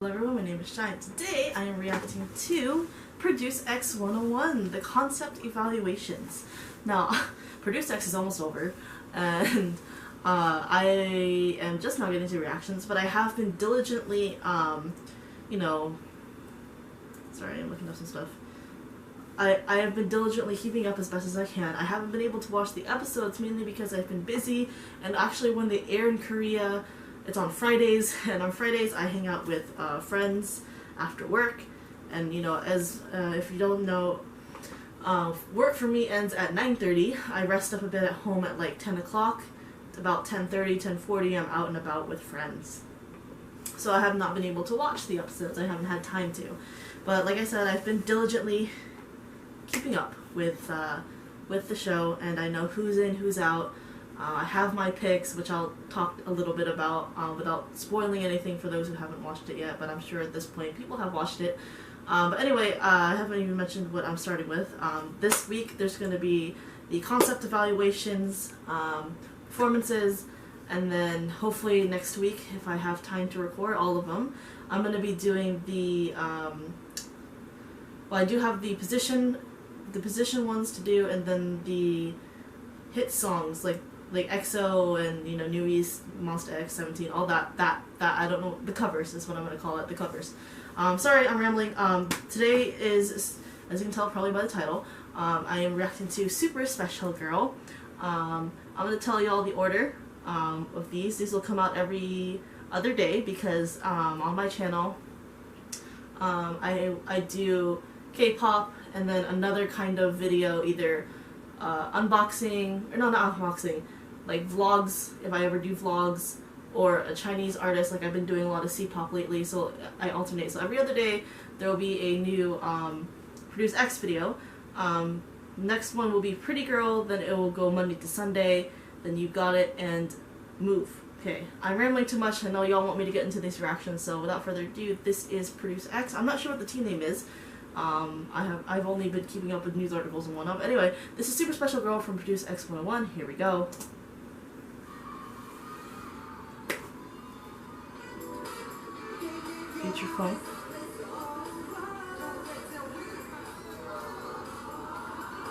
Hello everyone, my name is Shine. Today I am reacting to Produce X 101, the concept evaluations. Now, Produce X is almost over, and I am just now getting to reactions, but I have been diligently, sorry, I'm looking up some stuff. I have been diligently keeping up as best as I can. I haven't been able to watch the episodes mainly because I've been busy, and actually when they air in Korea, it's on Fridays, and on Fridays I hang out with friends after work, and if you don't know, work for me ends at 9:30. I rest up a bit at home at like 10 o'clock. About 10:30, 10:40 I'm out and about with friends. So I have not been able to watch the episodes. I haven't had time to. But like I said, I've been diligently keeping up with the show, and I know who's in, who's out. I have my picks, which I'll talk a little bit about without spoiling anything for those who haven't watched it yet, but I'm sure at this point people have watched it. But anyway, I haven't even mentioned what I'm starting with. This week there's going to be the concept evaluations, performances, and then hopefully next week, if I have time to record all of them, I'm going to be doing the, I do have the position ones to do, and then the hit songs, like EXO and New East, Monster X, 17, all that I don't know, the covers is what I'm gonna call it, the covers. Sorry, I'm rambling. Today is, as you can tell probably by the title, I am reacting to Super Special Girl. I'm gonna tell you all the order of these. These will come out every other day because on my channel I do K-pop and then another kind of video, either unboxing, or no, not unboxing, like vlogs, if I ever do vlogs, or a Chinese artist, like I've been doing a lot of C-pop lately, so I alternate. So every other day there will be a new Produce X video. Next one will be Pretty Girl, then it will go Monday to Sunday, then You Got It, and Move. Okay, I'm rambling too much. I know y'all want me to get into these reactions, so without further ado, this is Produce X. I'm not sure what the team name is. I've only been keeping up with news articles and whatnot. But anyway, this is Super Special Girl from Produce X 101. Here we go. Future phone.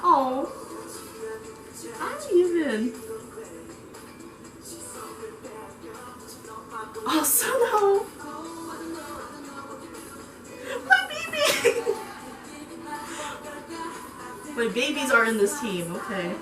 Oh, hi even. Oh, Sono. My babies are in this team, okay.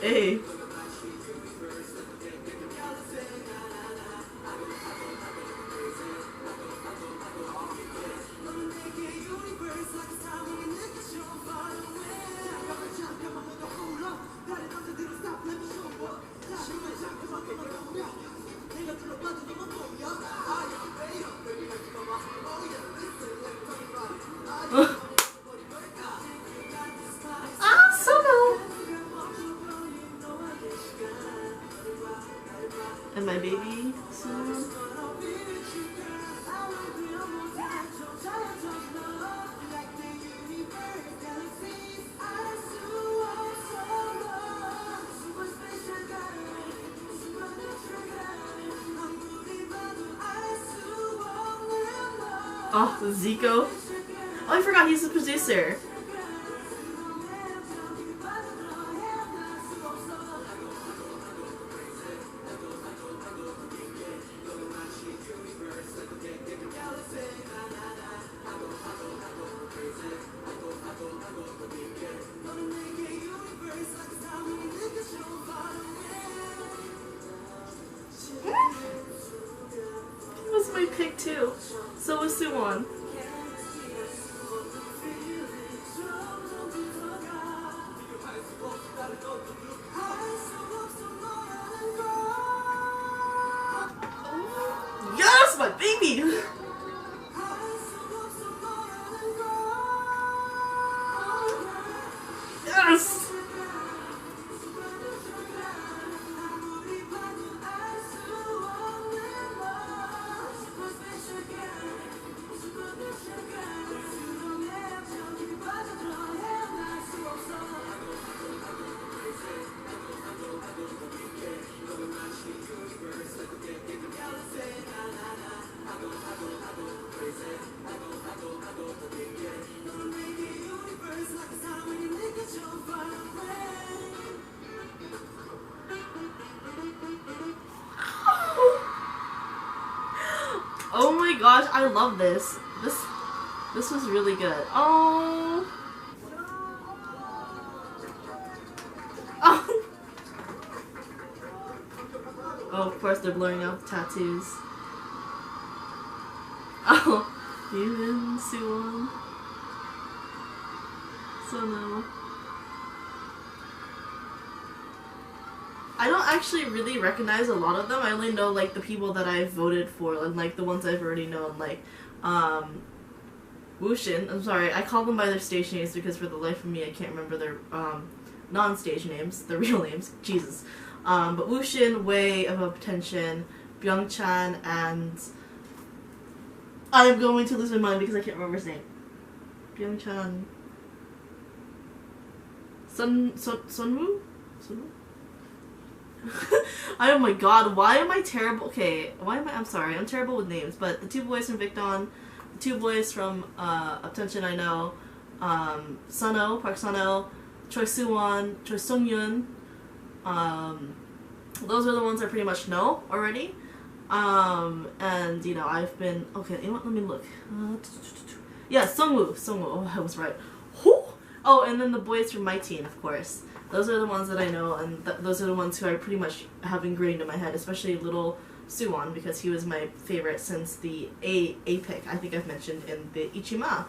Hey. And my baby soon. Oh, Zico. Oh, I forgot he's the producer. My pick too. So was Suwon. baby! Yes! Oh my gosh, I love this. This was really good. Oh. Oh. Oh, of course they're blurring out the tattoos. Oh, even Suwon. So no. I don't actually really recognize a lot of them. I only know like the people that I've voted for and like the ones I've already known, like Wushin. I'm sorry, I call them by their stage names because for the life of me I can't remember their non-stage names, their real names. Jesus. But Wushin, Wei of Attention, Byung-chan, and I am going to lose my mind because I can't remember his name. Byung-chan. Sunwoo? Oh my god, why am I terrible? Okay, I'm sorry, I'm terrible with names, but the two boys from Victon, the two boys from Attention I know, Suno, Park Suno, Choi Suwon, Choi Sung-yoon, those are the ones I pretty much know already, and you know, I've been, okay, you know what, let me look, yeah, Sungwoo, oh, I was right, oh, and then the boys from my team, of course. Those are the ones that I know, and those are the ones who I pretty much have ingrained in my head, especially little Suwon, because he was my favorite since the A pick, I think I've mentioned in the Ichima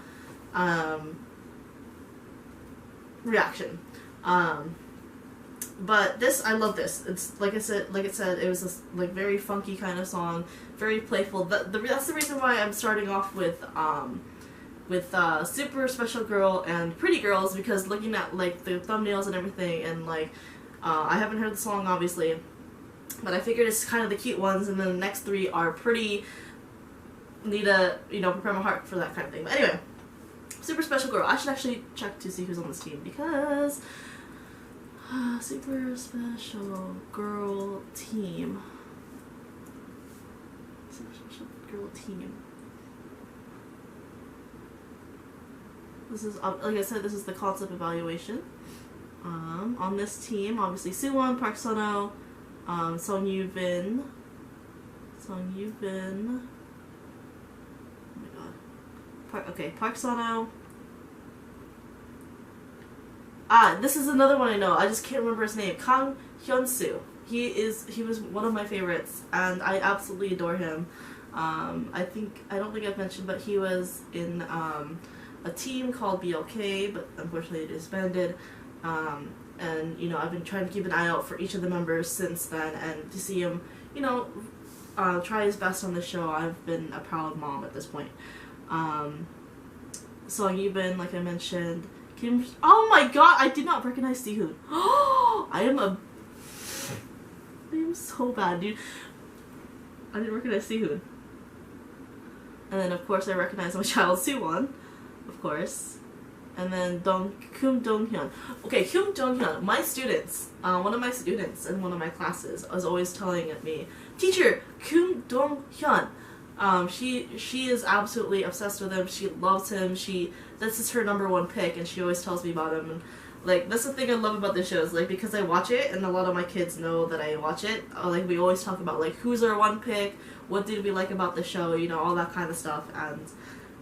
reaction. But this, I love this. It's like it said, it was this like very funky kind of song, very playful. That's the reason why I'm starting off with Super Special Girl and Pretty Girls, because looking at like the thumbnails and everything, and like I haven't heard the song obviously, but I figured it's kind of the cute ones, and then the next three are pretty, need to, you know, prepare my heart for that kind of thing. But anyway, Super Special Girl. I should actually check to see who's on this team, because Super Special Girl team. Super Special Girl team. This is, like I said, this is the concept evaluation. On this team, obviously Suwon, Park Suno, Song Yoo-bin. Oh my god. Park Suno. This is another one I know. I just can't remember his name. Kang Hyun-soo. He was one of my favorites, and I absolutely adore him. I don't think I've mentioned, but he was in a team called BLK, but unfortunately it disbanded. And you know, I've been trying to keep an eye out for each of the members since then, and to see him, you know, try his best on the show, I've been a proud mom at this point. Song Yoo-bin, like I mentioned. Oh my god, I did not recognize Sihoon. I am so bad, dude. I didn't recognize Sihoon. And then of course I recognize my child Suwon, of course. And then Kyum Dong-hyun. Okay, Kyum Dong-hyun, my students, one of my students in one of my classes was always telling me, "Teacher, Kyum Dong-hyun." She is absolutely obsessed with him. She loves him. This is her #1 pick, and she always tells me about him. And like, that's the thing I love about this show, is like, because I watch it, and a lot of my kids know that I watch it. Like, we always talk about like, who's our one pick, what did we like about the show, you know, all that kind of stuff. And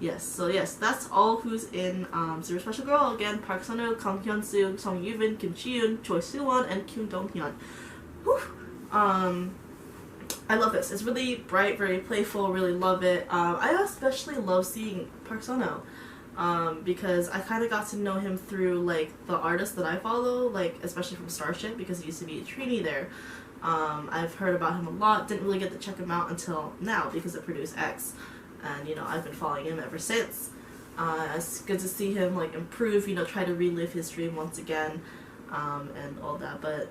yes, so yes, that's all who's in Super Special Girl. Again, Park Suno, Kang Hyun-soo, Song Yoo-bin, Kim Ji-yoon, Choi Suwon, and Kyum Dong-hyun. I love this. It's really bright, very playful, really love it. I especially love seeing Park Suno, because I kind of got to know him through like the artists that I follow, like especially from Starship, because he used to be a trainee there. I've heard about him a lot, didn't really get to check him out until now because of Produce X, and you know, I've been following him ever since. It's good to see him like improve, you know, try to relive his dream once again, and all that. But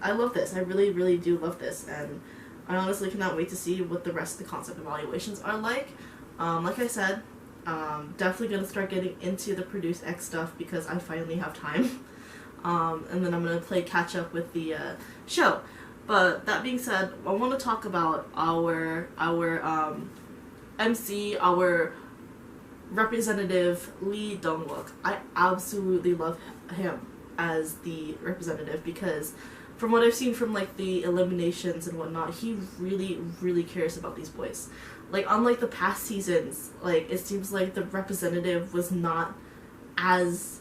I love this. I really, really do love this, and I honestly cannot wait to see what the rest of the concept evaluations are like. Like I said, definitely gonna start getting into the Produce X stuff because I finally have time. And then I'm gonna play catch up with the show. But that being said, I want to talk about our MC, our representative Lee Dong-wook. I absolutely love him as the representative because from what I've seen from like the eliminations and whatnot, he really, really cares about these boys. Like unlike the past seasons, like it seems like the representative was not as,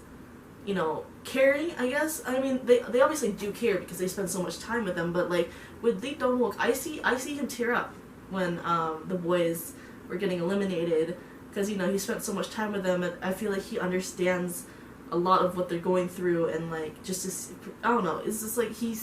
you know, caring, I guess. I mean, they obviously do care because they spend so much time with them, but like with Lee Dong-wook, I see him tear up when the boys were getting eliminated because, you know, he spent so much time with them, and I feel like he understands a lot of what they're going through, and like just I don't know, it's just like he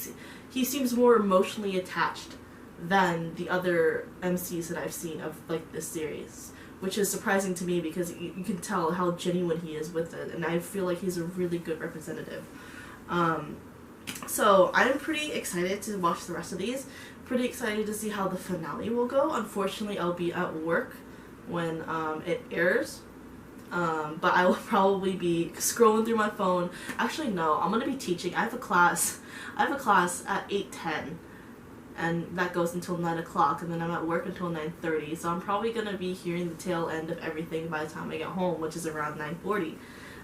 seems more emotionally attached than the other MCs that I've seen of like this series, which is surprising to me because you can tell how genuine he is with it, and I feel like he's a really good representative. So I'm pretty excited to watch the rest of these. Pretty excited to see how the finale will go. Unfortunately, I'll be at work when it airs. But I will probably be scrolling through my phone. Actually, no, I'm gonna be teaching. I have a class at 8:10. And that goes until 9 o'clock, and then I'm at work until 9:30, so I'm probably going to be hearing the tail end of everything by the time I get home, which is around 9:40.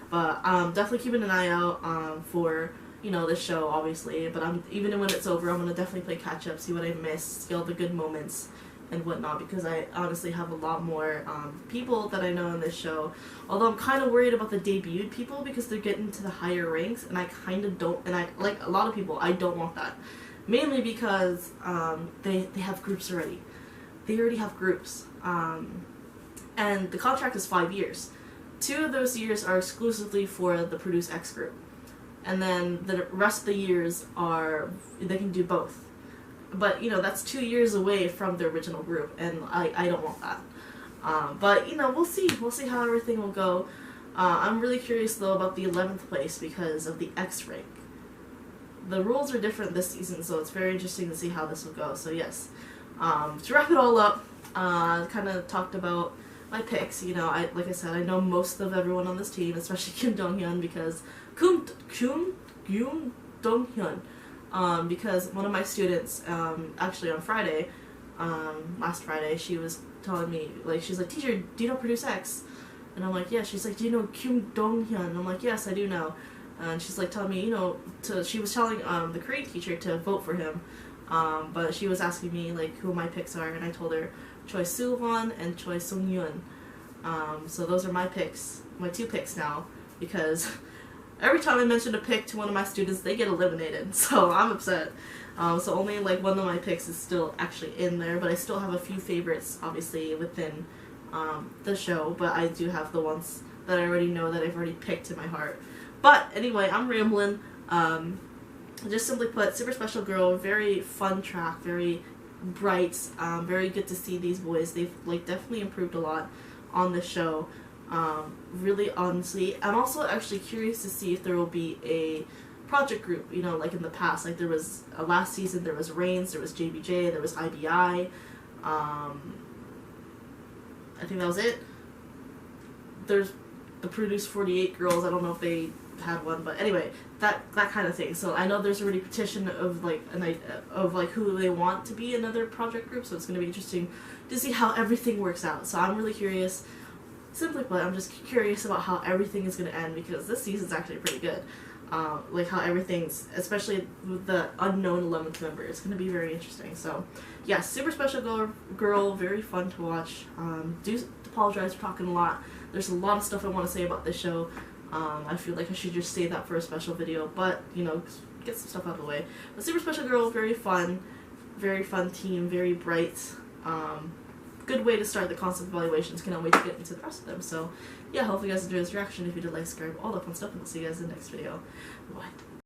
But definitely keeping an eye out for, you know, this show, obviously, but even when it's over, I'm going to definitely play catch-up, see what I missed, see all the good moments and whatnot, because I honestly have a lot more people that I know in this show, although I'm kind of worried about the debuted people because they're getting to the higher ranks, and I kind of don't, and I, like a lot of people, I don't want that. Mainly because they have groups already. They already have groups. And the contract is 5 years. 2 of those years are exclusively for the Produce X group. And then the rest of the years are, they can do both. But, you know, that's 2 years away from the original group, and I don't want that. But, you know, we'll see. We'll see how everything will go. I'm really curious, though, about the 11th place because of the X rank. The rules are different this season, so it's very interesting to see how this will go. So yes, to wrap it all up, kind of talked about my picks. You know, like I said, I know most of everyone on this team, especially Kim Dong-hyun, because Kim Dong-hyun, because one of my students, actually on Friday, last Friday, she was telling me, like, she's like, teacher, do you know Produce X? And I'm like, yeah. She's like, do you know Kim Dong-hyun? I'm like, yes, I do know. And she's like telling me, you know, she was telling the Korean teacher to vote for him, but she was asking me like who my picks are, and I told her Choi Soo-won and Choi Sung-yoon. So those are my picks, my 2 picks now, because every time I mention a pick to one of my students, they get eliminated, so I'm upset. So only like one of my picks is still actually in there, but I still have a few favorites, obviously, within the show, but I do have the ones that I already know that I've already picked in my heart. But anyway, I'm rambling. Just simply put, Super Special Girl, very fun track, very bright, very good to see these boys. They've like definitely improved a lot on the show. Really, honestly, I'm also actually curious to see if there will be a project group, you know, like in the past. Like there was last season, there was Reigns, there was JBJ, there was IBI. I think that was it. There's the Produce 48 girls. I don't know if they had one, but anyway, that kind of thing. So I know there's already petition of like who they want to be another project group, so it's going to be interesting to see how everything works out. So I'm really curious. Simply put, I'm just curious about how everything is going to end, because this season's actually pretty good. Like how everything's, especially with the unknown 11th member, it's going to be very interesting. So yeah, Super Special Girl, very fun to watch. Do apologize for talking a lot. There's a lot of stuff I want to say about this show. I feel like I should just say that for a special video, but, you know, get some stuff out of the way. But Super Special Girl, very fun team, very bright. Good way to start the concept evaluations. Cannot wait to get into the rest of them. So, yeah, hopefully you guys enjoyed this reaction. If you did, like, subscribe, all that fun stuff, and I'll see you guys in the next video. Bye.